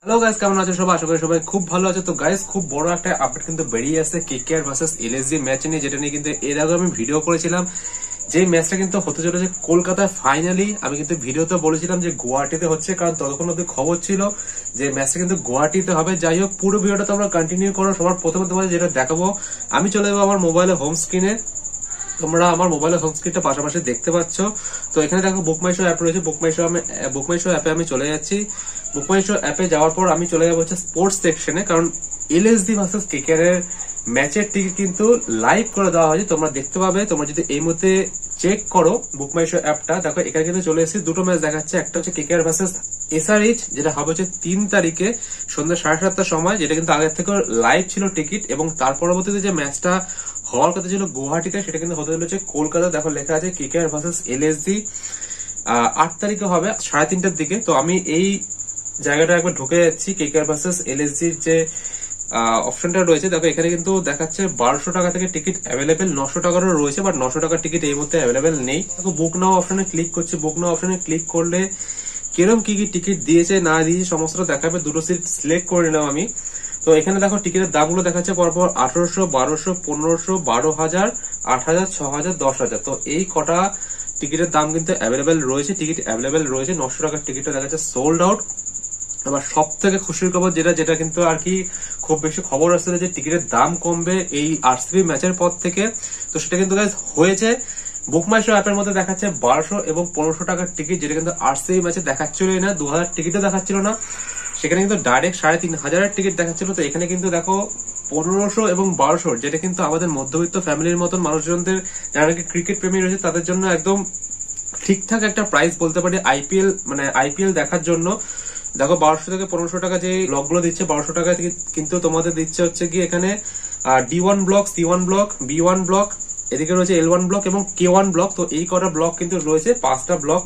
Hello guys, কেমন আছো সবাই? আশা করি সবাই খুব ভালো আছে। তো গাইস, খুব বড় একটা আপডেট কিন্তু বেরিয়ে আসছে কেকেআর ভার্সেস এলএসজি ম্যাচ নিয়ে, যেটা নিয়ে কিন্তু এর আগে আমি ভিডিও করেছিলাম। যে ম্যাচটা কিন্তু হতে চলেছে কলকাতায় ফাইনালি। আমি কিন্তু ভিডিওতে বলেছিলাম যে গুয়াহাটিতে হচ্ছে, কারণ ততক্ষণ অব্দি খবর ছিল যে ম্যাচটা কিন্তু গুয়াহাটিতে হবে। যাই হোক, পুরো ভিডিওটা তোমরা কন্টিনিউ করো। সবার প্রথমে তোমাদের যেটা দেখাবো, আমি চলে যাবো আমার মোবাইলে হোম স্ক্রিনে। তোমরা আমার মোবাইলের হোম স্ক্রিনটা পাশাপাশি দেখতে পাচ্ছ। তো এখানে দেখো বুকমাইশো অ্যাপ রয়েছে। বুকমাইশো অ্যাপে আমি চলে যাচ্ছি। বুকমাইশো অ্যাপে যাওয়ার পর আমি চলে যাবো হচ্ছে স্পোর্টস সেকশনে, কারণ এলএসডি ভার্সেস কেকেআর এর ম্যাচের টিকিট কিন্তু লাইভ করে দেওয়া হয়েছে, তোমরা দেখতে পাবে। তোমরা যদি এই মুহূর্তে চেক করো বুকমাইশো অ্যাপটা, দেখো এখানে কিন্তু চলে এসেছে দুটো ম্যাচ দেখাচ্ছে। একটা হচ্ছে কেকেআর ভার্সেস এসআরএইচ, যেটা হবে হচ্ছে 3 তারিখে সন্ধ্যা 7:30টার সময়, যেটা কিন্তু আগের থেকে লাইভ ছিল টিকিট। এবং তার পরবর্তীতে যে ম্যাচটা হওয়ার কথা ছিল গুয়াহাটিতে, সেটা কিন্তু হতে চলেছে কলকাতা। দেখো লেখা আছে কেকেআর ভার্সেস এলএসজি, 8 তারিখে হবে 3:30টার দিকে। তো আমি এই জায়গাটা একবার ঢুকে যাচ্ছি। কেকেআর ভার্সেস এলএসজির যে অপশনটা রয়েছে, দেখো এখানে কিন্তু দেখাচ্ছে 1200 টাকা থেকে টিকিট অ্যাভেলেবেল, 900 টাকারও রয়েছে, বাট 900 টাকার টিকিট এই মুহূর্তে অ্যাভেলেবেল নেই। দেখো বুক নাও অপশনে ক্লিক করছি। বুক নাও অপশনে ক্লিক করলে কিরকম কি কি টিকিট দিয়েছে না দিয়েছে সমস্ত দেখাবে। দুটো সিট সিলেক্ট করে নিলাম আমি। তো এখানে দেখো টিকিটের দামগুলো দেখাচ্ছে পরপর 1800, 1200, 1500, 12,000, 8,000, 6,000, 10,000। তো এই কটা টিকিটের দাম কিন্তু অ্যাভেলেবেল রয়েছে। টিকিট অ্যাভেলেবেল রয়েছে। 900 টাকার টিকিটটা দেখাচ্ছে সোল্ড আউট। আবার সব থেকে খুশির খবর যেটা কিন্তু আর কি খুব বেশি খবর আসছে যে টিকিটের দাম কমবে এই আরসিবি ম্যাচের পর থেকে। তো সেটা কিন্তু গাইস হয়েছে। বুকমাইশো অ্যাপের মধ্যে দেখাচ্ছে 1200 এবং 1500 টাকার টিকিট, যেটা কিন্তু আরসিবি ম্যাচে দেখাচ্ছিলই না। 2000 টিকিটও দেখাচ্ছিল না, সেখানে কিন্তু ডাইরেক্ট 3,500 টিকিট দেখাচ্ছিল। তো এখানে কিন্তু দেখো 1500 এবং 1200, যেটা কিন্তু আমাদের মধ্যবিত্ত ফ্যামিলির মতন মানুষজনদের, যারা নাকি ক্রিকেট প্রেমী রয়েছে, তাদের জন্য একদম ঠিকঠাক একটা প্রাইস বলতে পারি আইপিএল দেখার জন্য। দেখো 1200 থেকে 1500 টাকা যে ব্লকগুলো দিচ্ছে, 1200 টাকা কিন্তু তোমাদের দিচ্ছে হচ্ছে কি এখানে D1 block, C1 block, B1 block, এদিকে রয়েছে L1 ব্লক এবং K1 ব্লক। তো এই কটা ব্লক কিন্তু রয়েছে, 5টা ব্লক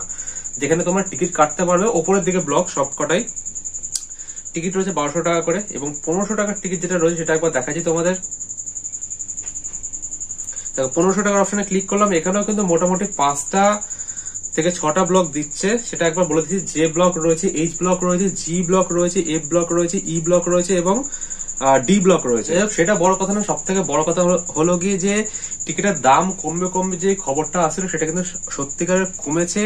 যেখানে তোমরা টিকিট কাটতে পারবে। ওপরের দিকে ব্লক সব কটাই টিকিট রয়েছে 1200 টাকা করে। এবং 1500 টাকার টিকিট যেটা রয়েছে সেটা একবার দেখাচ্ছি তোমাদের। দেখো 1500 টাকার অপশনে ক্লিক করলাম। এখানেও কিন্তু মোটামুটি 5টা থেকে 6টা ব্লক দিচ্ছে। সেটা একবার বলে দিচ্ছি। জে ব্লক রয়েছে, এইচ ব্লক রয়েছে, জি ব্লক রয়েছে, এফ ব্লক রয়েছে, ই ব্লক রয়েছে এবং ডি ব্লক রয়েছে। সেটা বড় কথা না, সব থেকে বড় কথা হলো গিয়ে যে টিকিটের দাম কমবে যে খবরটা আসছিল, সেটা কিন্তু সত্যিকারের কমেছে।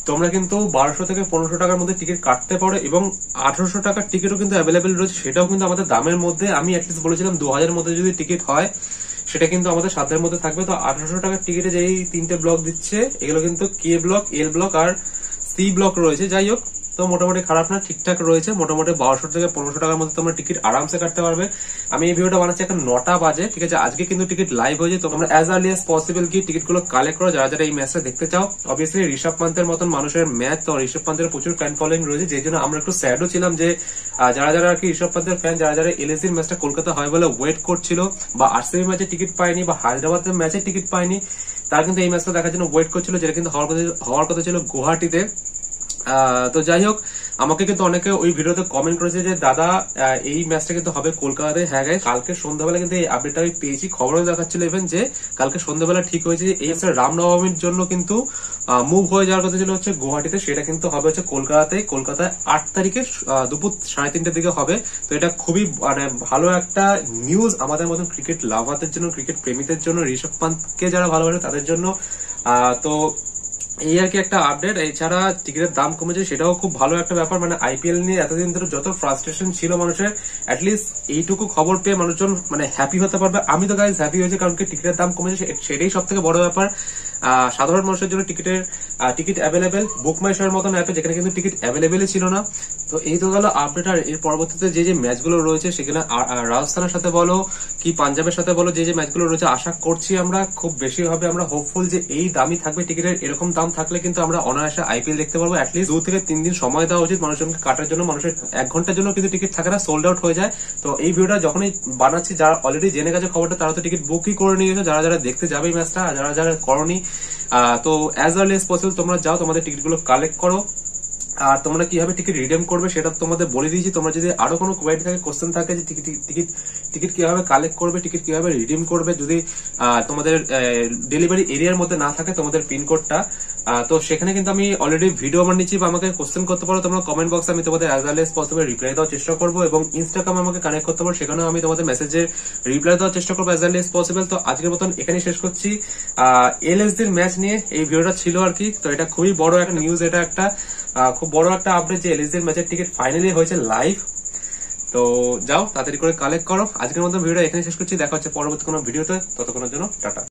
তোমরা কিন্তু 1200 থেকে 1500 টাকার মধ্যে টিকিট কাটতে পারো এবং 1800 টাকার টিকিটও কিন্তু অ্যাভেলেবেল রয়েছে। সেটাও কিন্তু আমাদের দামের মধ্যে। আমি অ্যাটলিস্ট বলেছিলাম 2000 এর মধ্যে যদি টিকিট হয়, সেটা কিন্তু আমাদের সাধ্যের মধ্যে থাকবে। তো 1800 টাকার টিকিটে যেই 3টে ব্লক দিচ্ছে, এগুলো কিন্তু কে ব্লক, এল ব্লক আর সি ব্লক রয়েছে। যাই হোক, তো মোটামুটি খারাপ না, ঠিকঠাক রয়েছে। মোটামুটি 1200 থেকে 1500 টাকার মধ্যে তোমরা টিকিট আরামসে কাটতে পারবে। আমি এই ভিডিওটা বানাচ্ছি এখন 9টা বাজে, ঠিক আছে। আজকে কিন্তু টিকিট লাইভ হয়েছে। তো তোমরা অ্যাজ আর্লি অ্যাজ পসিবল কি টিকিট গুলো কালেক্ট করো, যারা যারা এই ম্যাচটা দেখতে চাও। অবভিয়াসলি ঋষভ পান্তের মতন মানুষের ম্যাচ, তো ঋষভ পান্তের প্রচুর ফ্যান ফলোইং রয়েছে, যেই জন্য আমরা একটু স্যাডও ছিলাম যে যারা যারা আর কি ঋষভ পান্তের ফ্যান, যারা যারা এলএসজির ম্যাচটা কলকাতা হয় বলে ওয়েট করছিল, বা আরসিবি ম্যাচে টিকিট পায়নি, বা হায়দ্রাবাদের ম্যাচে টিকিট পায়নি, তারা কিন্তু এই ম্যাচটা দেখার জন্য ওয়েট করছিল, যেটা কিন্তু হওয়ার কথা ছিল গুয়াহাটিতে। তো যাই হোক, আমাকে কিন্তু অনেকে ওই ভিডিওতে কমেন্ট করেছে যে দাদা এই ম্যাচটা কিন্তু হবে কলকাতাতে। হ্যাঁ গাইস, কালকে সন্ধ্যাবেলা কিন্তু এই আপডেটটা আমি পেয়েছি। খবরও দেখাচ্ছিল ইভেন যে কালকে সন্ধ্যাবেলা ঠিক হয়েছে এই ম্যাচটা রামনবমীর জন্য কিন্তু মুভ হয়ে যাওয়ার কথা ছিল হচ্ছে গুয়াহাটিতে, সেটা কিন্তু হবে হচ্ছে কলকাতায় 8 তারিখে দুপুর 3:30টার দিকে হবে। তো এটা খুবই ভালো একটা নিউজ আমাদের মতন ক্রিকেট লাভারদের জন্য, ক্রিকেট প্রেমীদের জন্য, ঋষভ পান্তকে যারা ভালোবাসে তাদের জন্য। তো এই আর কি একটা আপডেট। এছাড়া টিকিটের দাম কমেছে, সেটাও খুব ভালো একটা ব্যাপার। আইপিএল নিয়ে এতদিন ধরে যত ফ্রাস্ট্রেশন ছিল মানুষের, অ্যাটলিস্ট এইটুকু খবর পেয়ে মানুষজন হ্যাপি হতে পারবে। আমি তো গাইজ হ্যাপি হয়েছে, কারণ কি টিকিটের দাম কমেছে, সেটাই সব থেকে বড় ব্যাপার। সাধারণ মানুষের জন্য টিকিট অ্যাভেলেবেল বুকমাইশোর মতন অ্যাপে, যেখানে কিন্তু টিকিট অ্যাভেলেবেলই ছিল না। তো এই তো গেল আপডেট। আর এর পরবর্তীতে যে ম্যাচগুলো রয়েছে, সেখানে রাজস্থানের সাথে বলো কি পাঞ্জাবের সাথে বলো, যে ম্যাচগুলো রয়েছে, আশা করছি আমরা খুব বেশি হবে, আমরা হোপফুল যে এই দামই থাকবে টিকিটের। এরকম দাম থাকলে কিন্তু আমরা অনায়াসে আইপিএল দেখতে পারবো। অ্যাটলিস্ট 2 থেকে 3 দিন সময় দেওয়া উচিত মানুষজনকে কাটার জন্য। মানুষের 1 ঘন্টার জন্য কিন্তু টিকিট থাকে না, সোল্ড আউট হয়ে যায়। তো এই ভিডিওটা যখনই বানাচ্ছি, যারা অলরেডি জেনে গেছে খবরটা, তারা তো টিকিট বুকই করে নিয়েছে, যারা যারা দেখতে যাবে এই ম্যাচটা, যারা যারা করনি। তো অ্যাজ আর্লি অ্যাজ পসিবল তোমরা যাও, তোমাদের টিকিট গুলো কালেক্ট করো। আর তোমরা কিভাবে টিকিট রিডিম করবে সেটা তোমাদের বলে দিয়েছি। তোমরা যদি আরো কোনো কোয়েরি থাকে, কোশ্চেন থাকে যে টিকিট কিভাবে কালেক্ট করবে, টিকিট কিভাবে রিডিম করবে, যদি তোমাদের ডেলিভারি এরিয়ার মধ্যে না থাকে তোমাদের পিনকোডটা, তো সেখানে কিন্তু আমি অলরেডি ভিডিও বানিয়েছি, বা আমাকে কোশ্চেন করতে পারো তোমরা কমেন্ট বক্সে, আমি তোমাদের as early as possible reply দেওয়ার চেষ্টা করবো। এবং ইনস্টাগ্রামে আমাকে কানেক্ট করতে পারো, সেখানেও আমি তোমাদের মেসেজে রিপ্লাই দেওয়ার চেষ্টা করবো অ্যাজ আর্লি এজ পসিবল। তো আজকের মতন এখানে শেষ করছি। এলএসডির ম্যাচ নিয়ে এই ভিডিওটা ছিল আর কি। তো এটা খুবই বড় একটা নিউজ, এটা একটা খুব বড় একটা আপডেট যে এলএসডির ম্যাচের টিকিট ফাইনালি হয়েছে লাইভ। তো যাও তাড়াতাড়ি করে কালেক্ট করো। আজকের মতো ভিডিওটা এখানে শেষ করছি, দেখা হচ্ছে পরবর্তী কোনো ভিডিওতে, ততক্ষণের জন্য টাটা।